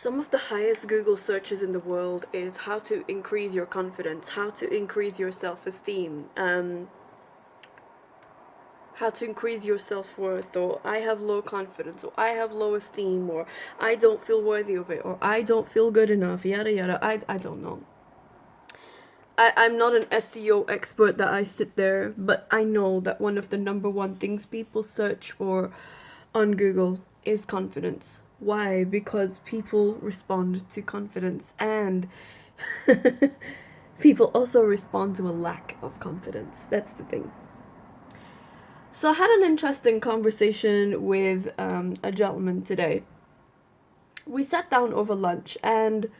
Some of the highest Google searches in the world is how to increase your confidence, how to increase your self-esteem, how to increase your self-worth, or I have low confidence, or I have low esteem, or I don't feel worthy of it, or I don't feel good enough, yada yada. I don't know. I'm not an SEO expert that I sit there, but I know that one of the number one things people search for on Google is confidence. Why? Because people respond to confidence, and people also respond to a lack of confidence. That's the thing. So I had an interesting conversation with a gentleman today. We sat down over lunch, and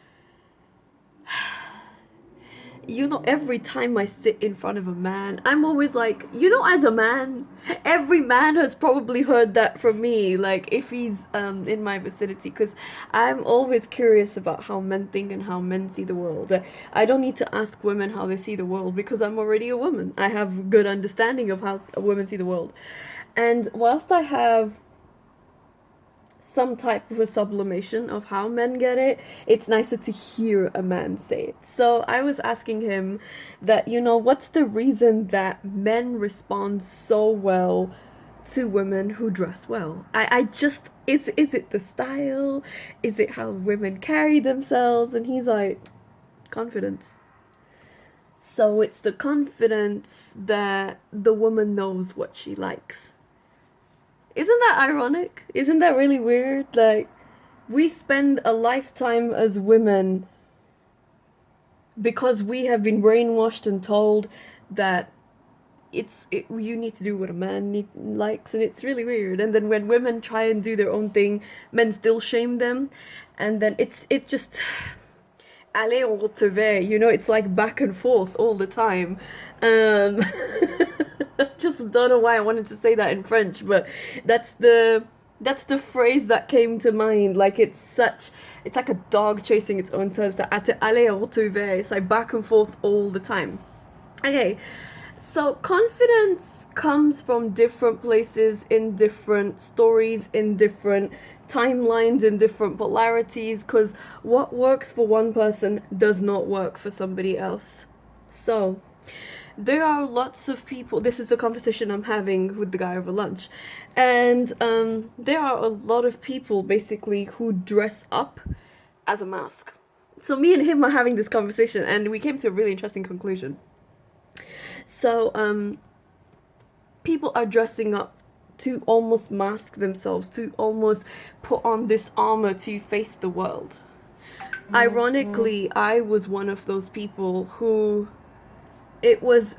every time I sit in front of a man, I'm always like, as a man, every man has probably heard that from me, like, if he's in my vicinity, because I'm always curious about how men think and how men see the world. I don't need to ask women how they see the world, because I'm already a woman. I have good understanding of how women see the world. And whilst I have some type of a sublimation of how men get it, it's nicer to hear a man say it. So I was asking him that, what's the reason that men respond so well to women who dress well? I just, is it the style? Is it how women carry themselves? And he's like, confidence. So it's the confidence that the woman knows what she likes. Isn't that ironic? Isn't that really weird? Like, we spend a lifetime as women because we have been brainwashed and told that you need to do what a man likes, and it's really weird. And then when women try and do their own thing, men still shame them, and then it just allez on retrouve, it's like back and forth all the time. Just don't know why I wanted to say that in French, but that's the phrase that came to mind. Like, it's like a dog chasing its own tail. It's like aller retrouver. It's like back and forth all the time. Okay, so confidence comes from different places, in different stories, in different timelines, in different polarities, because what works for one person does not work for somebody else. So there are lots of people, this is the conversation I'm having with the guy over lunch, and there are a lot of people basically who dress up as a mask. So me and him are having this conversation, and we came to a really interesting conclusion. So people are dressing up to almost mask themselves, to almost put on this armor to face the world. Ironically, I was one of those people who it was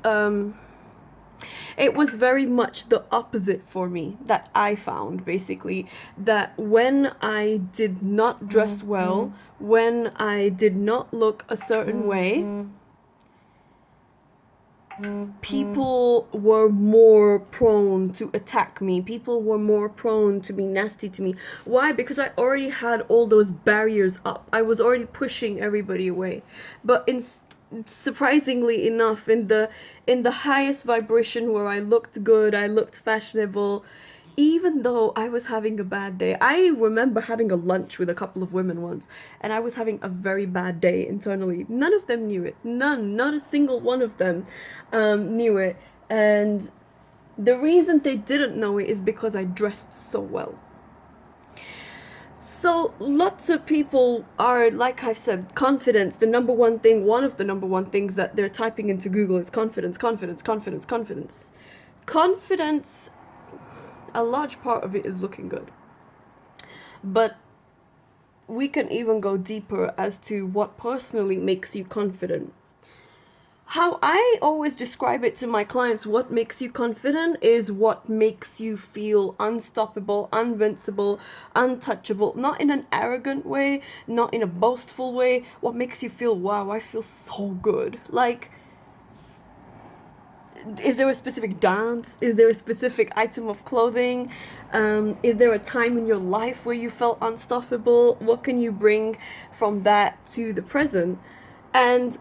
very much the opposite for me, that I found basically, that when I did not dress well, when I did not look a certain way, people were more prone to attack me. People were more prone to be nasty to me. Why? Because I already had all those barriers up. I was already pushing everybody away. But surprisingly enough, in the highest vibration, where I looked good, I looked fashionable, even though I was having a bad day. I remember having a lunch with a couple of women once, and I was having a very bad day internally. None of them knew it. Not a single one of them knew it. And the reason they didn't know it is because I dressed so well. So lots of people are, like I've said, confidence. One of the number one things that they're typing into Google is confidence, confidence, confidence, confidence. Confidence, a large part of it is looking good. But we can even go deeper as to what personally makes you confident. How I always describe it to my clients, what makes you confident is what makes you feel unstoppable, invincible, untouchable, not in an arrogant way, not in a boastful way. What makes you feel, wow, I feel so good. Like, is there a specific dance? Is there a specific item of clothing? Is there a time in your life where you felt unstoppable? What can you bring from that to the present? And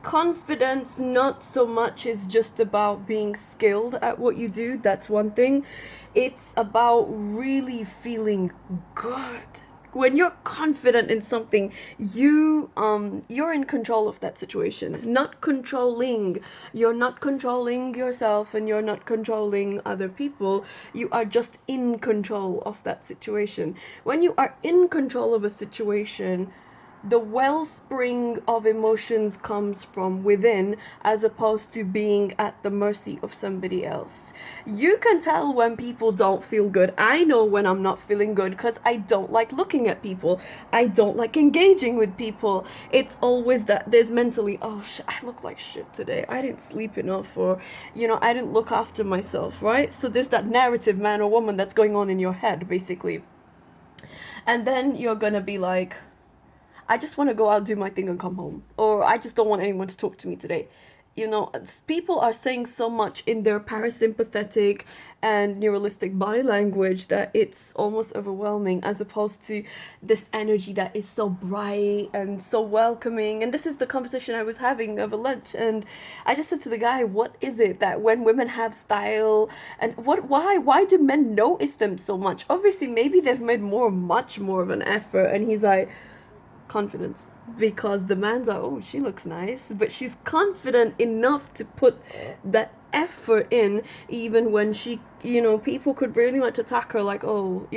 confidence, not so much is just about being skilled at what you do. That's one thing. It's about really feeling good. When you're confident in something, you're in control of that situation, not controlling. You're not controlling yourself, and you're not controlling other people. You are just in control of that situation. When you are in control of a situation, the wellspring of emotions comes from within, as opposed to being at the mercy of somebody else. You can tell when people don't feel good. I know when I'm not feeling good because I don't like looking at people. I don't like engaging with people. It's always that there's mentally, oh, I look like shit today. I didn't sleep enough, or, I didn't look after myself, right? So there's that narrative, man or woman, that's going on in your head, basically. And then you're gonna be like, I just want to go out, do my thing, and come home. Or I just don't want anyone to talk to me today. People are saying so much in their parasympathetic and neuralistic body language that it's almost overwhelming, as opposed to this energy that is so bright and so welcoming. And this is the conversation I was having over lunch. And I just said to the guy, what is it that when women have style, and why do men notice them so much? Obviously, maybe they've made much more of an effort. And he's like, confidence, because the man's like, oh, she looks nice, but she's confident enough to put that effort in, even when she, people could really much attack her, like, oh,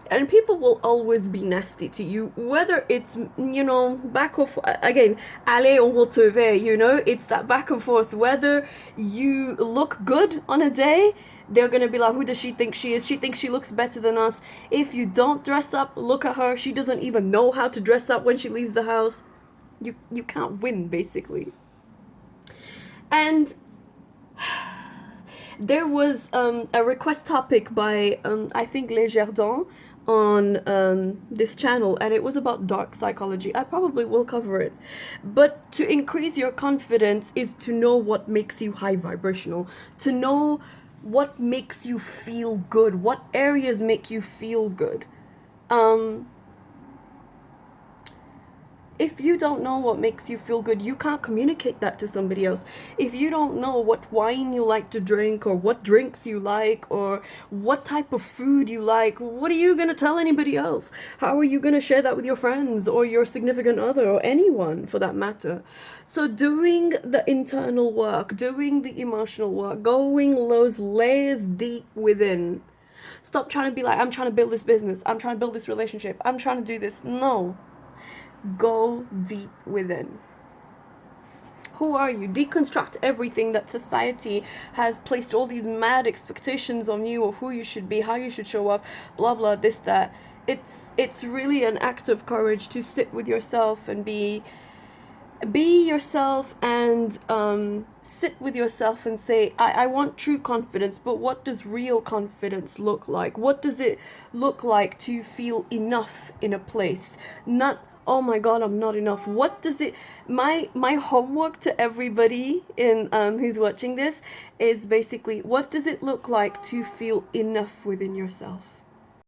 and people will always be nasty to you, whether it's, back and forth. Again, allez, on retrouve, it's that back and forth. Whether you look good on a day, they're gonna be like, who does she think she is? She thinks she looks better than us. If you don't dress up, look at her. She doesn't even know how to dress up when she leaves the house. You can't win, basically. And there was a request topic by, I think, Les Jardins on this channel, and it was about dark psychology. I probably will cover it. But to increase your confidence is to know what makes you high vibrational, to know what makes you feel good, what areas make you feel good. If you don't know what makes you feel good, you can't communicate that to somebody else. If you don't know what wine you like to drink, or what drinks you like, or what type of food you like, what are you going to tell anybody else? How are you going to share that with your friends, or your significant other, or anyone for that matter? So doing the internal work, doing the emotional work, going those layers deep within. Stop trying to be like, I'm trying to build this business, I'm trying to build this relationship, I'm trying to do this. No. Go deep within. Who are you? Deconstruct everything that society has placed all these mad expectations on you of who you should be, how you should show up, blah blah, this, that. It's really an act of courage to sit with yourself and be yourself, and sit with yourself and say, I want true confidence, but what does real confidence look like? What does it look like to feel enough in a place? Not, oh my god, I'm not enough. What does it, my homework to everybody in who's watching this is basically, what does it look like to feel enough within yourself?